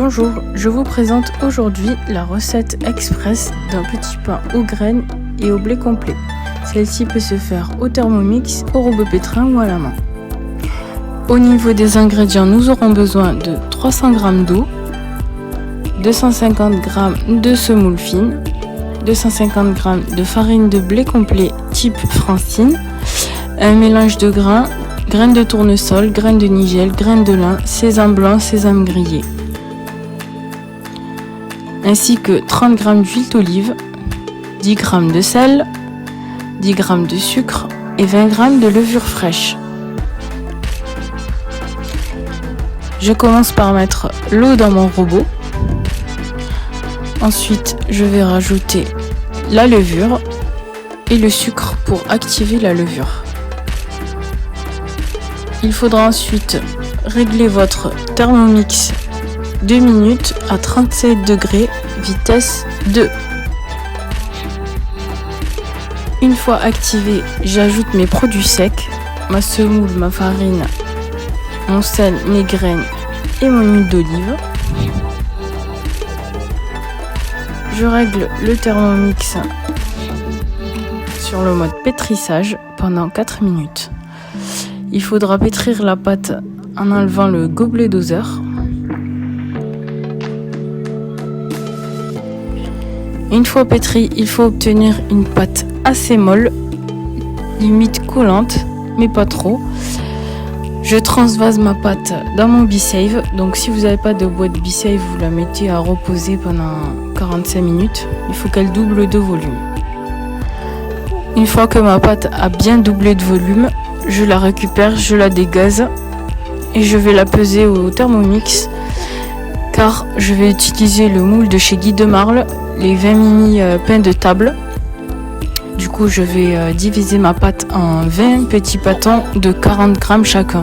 Bonjour, je vous présente aujourd'hui la recette express d'un petit pain aux graines et au blé complet. Celle-ci peut se faire au Thermomix, au robot pétrin ou à la main. Au niveau des ingrédients, nous aurons besoin de 300 g d'eau, 250 g de semoule fine, 250 g de farine de blé complet type Francine, un mélange de grains de tournesol, graines de nigel, graines de lin, sésame blanc, sésame grillé, ainsi que 30 g d'huile d'olive, 10 g de sel, 10 g de sucre et 20 g de levure fraîche. Je commence par mettre l'eau dans mon robot. Ensuite, je vais rajouter la levure et le sucre pour activer la levure. Il faudra ensuite régler votre Thermomix 2 minutes à 37 degrés, vitesse 2. Une fois activé, j'ajoute mes produits secs, ma semoule, ma farine, mon sel, mes graines et mon huile d'olive. Je règle le Thermomix sur le mode pétrissage pendant 4 minutes. Il faudra pétrir la pâte en enlevant le gobelet doseur. Une fois pétrie, il faut obtenir une pâte assez molle, limite collante, mais pas trop. Je transvase ma pâte dans mon B-Save. Donc si vous n'avez pas de boîte B-Save, vous la mettez à reposer pendant 45 minutes. Il faut qu'elle double de volume. Une fois que ma pâte a bien doublé de volume, je la récupère, je la dégaze et je vais la peser au Thermomix car je vais utiliser le moule de chez Guy Demarle, les 20 mini pains de table. Du coup, je vais diviser ma pâte en 20 petits pâtons de 40 g chacun.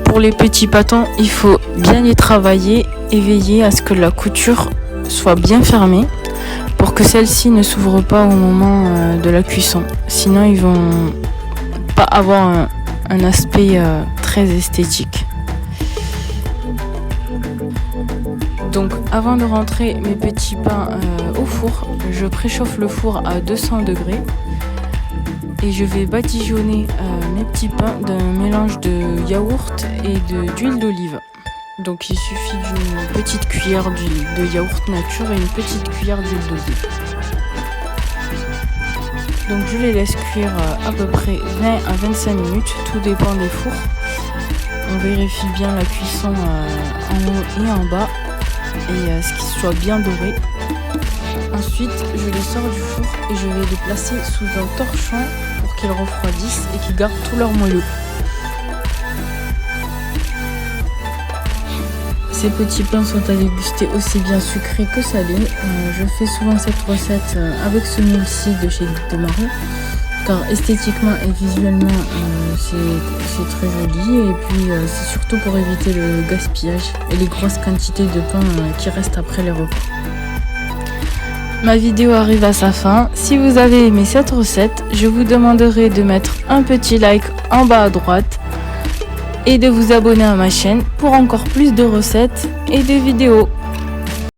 Pour les petits pâtons, il faut bien les travailler et veiller à ce que la couture soit bien fermée pour que celle-ci ne s'ouvre pas au moment de la cuisson. Sinon, ils vont pas avoir un aspect très esthétique. Donc avant de rentrer mes petits pains au four, je préchauffe le four à 200 degrés et je vais badigeonner mes petits pains d'un mélange de yaourt et d'huile d'olive. Donc il suffit d'une petite cuillère de yaourt nature et une petite cuillère d'huile d'olive. Donc je les laisse cuire à peu près 20 à 25 minutes, tout dépend des fours. On vérifie bien la cuisson en haut et en bas et ce qu'ils soient bien dorés. Ensuite, je les sors du four et je vais les placer sous un torchon pour qu'ils refroidissent et qu'ils gardent tout leur moelleux. Ces petits pains sont à déguster aussi bien sucrés que salés. Je fais souvent cette recette avec ce moule-ci de chez Guy Demarle car esthétiquement et visuellement c'est très joli et puis c'est surtout pour éviter le gaspillage et les grosses quantités de pain qui restent après les repas. Ma vidéo arrive à sa fin. Si vous avez aimé cette recette, je vous demanderai de mettre un petit like en bas à droite et de vous abonner à ma chaîne pour encore plus de recettes et de vidéos.